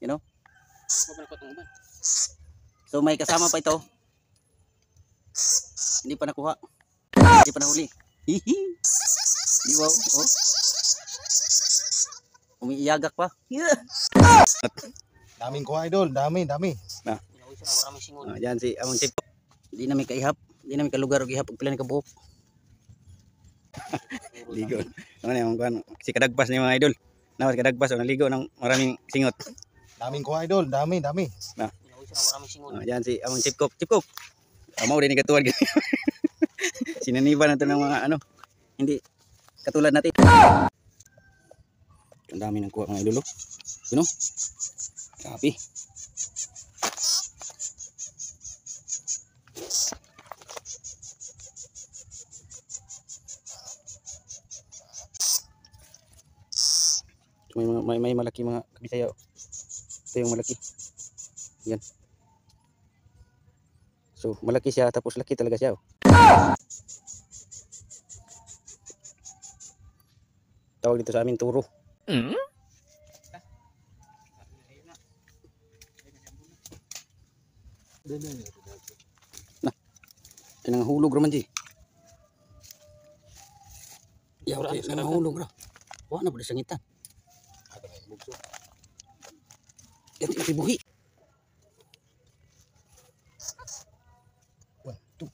You know? So may kasama pa ito. Hindi pa nakuha. Hindi pa nahuli. Hihi. Di wow. Oh. Umiiyagak pa. Yeah. Daming kuha idol, dami. Nah. Yan si among chip. Di na may kaihap, di na may kalugar og ihap og pila ni kabuok. Ligo. Ano yung kuan si kadagpas ni mga idol. Nawas kadagpas ang ligo ng maraming singot. Daming kuha idol, dami. Nah. Yan si among chip cook. Mau din ni katuwad. Sinaniban nato ng mga ano. Hindi katulad natin. Ang dami ng kuha mga idol. You know? Grabe. May malaki mga kabisaya. Ito yung malaki. Yan. So malaki siya tapos laki talaga siya. Tawag dito sa amin turo. Nah, kinang hulog raman di. Ya ora kinang hulog ra. Wa na pud sangitan. Iti buhi. Wah, tu.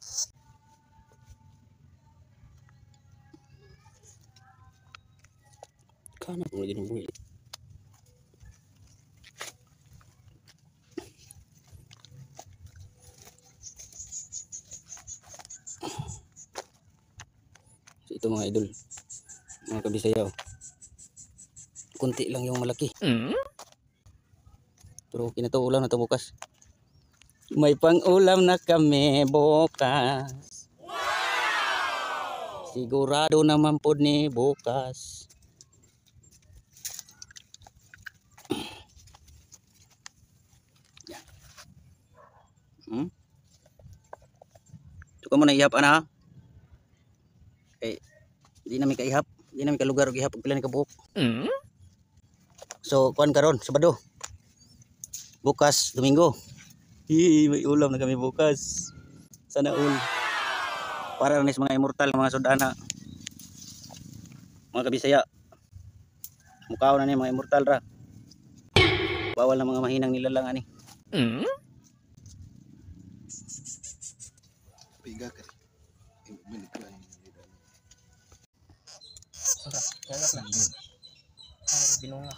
Kana mo din buhi. So, ito mga idol, mga kabisaya, kunti lang yung malaki. Pero kinatuulam na ito bukas. May pang-ulam na kami bukas. Wow! Sigurado naman po ni bukas. Ito ka muna ihap ana. Di na may kaihap. Di na may kalugar og ihap og pila ni kabuok. So kuan karon Sabado. Bukas Domingo. May ulam na kami bukas. Sana all. Para nis mga immortal mga sudana. Mga kabisaya. Mukhaw na ni mga immortal ra. Bawal na mga mahinang nilalang ani. Piga ka. Ora, lang. Binunga.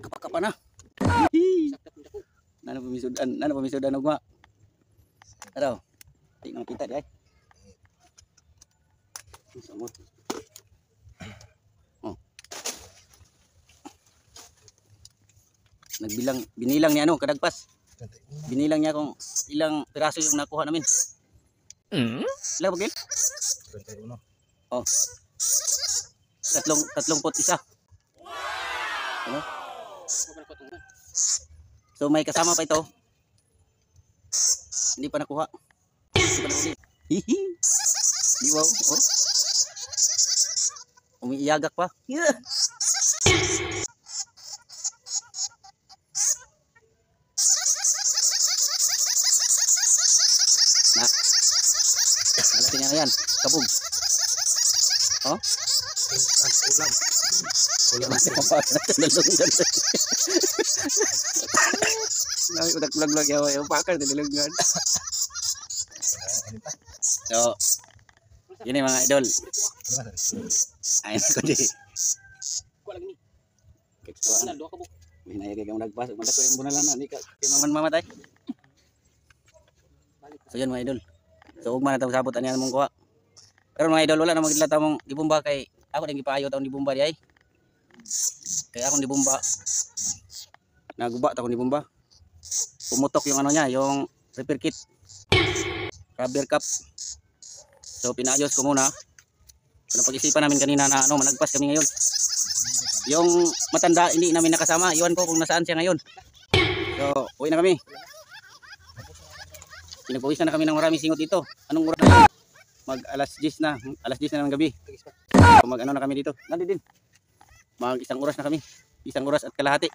Kapaka na. Nana pamisudan ugma. Araw. Di nang kita di ay. Samot. Oh. Binilang niya ano, kadagpas. Binilang niya kung ilang piraso yung nakuha namin. Ilang bagil? 31. Oh. Tatlong pot isa. Ano? So may kasama pa ito. Hindi pa nakuha. Hindi pa nahuli. Hihi. Di wow. Oh. Umiiyagak pa. Yeah. Nah. Malaki na yan. Kabog. Oh? Ulam. Ulam na pa. Nalunggan. Nami udak vlog yawa yung pakar nalunggan. So, yun yung mga idol. Ayun ko di. Kuha lang ni. Kuha na, doha ka po. May nayagay kang nagpas. Malako yung bunalan na. Hindi ka mamatay. So yun mga idol. So ugma na itong sabot. Ano yan mong kuha. Pero mga idol, wala na magkita mong dibumba kay ako din gipaayo taong dibumba di ay. Kaya akong dibumba. Naguba taong dibumba. Pumutok yung ano niya, yung repair kit. Rubber cup. So pinayos ko muna. So, napag-isipan namin kanina na managpas kami ngayon. Yung matanda hindi namin nakasama. Iwan ko kung nasaan siya ngayon. So, uwi na kami. Pinagpawisan na kami ng maraming singot dito. Anong oras na? Mag alas 10 na. Alas 10 na ng gabi. So, mag na kami dito. Nandito din. Mag 1 oras na kami. 1 oras at kalahati.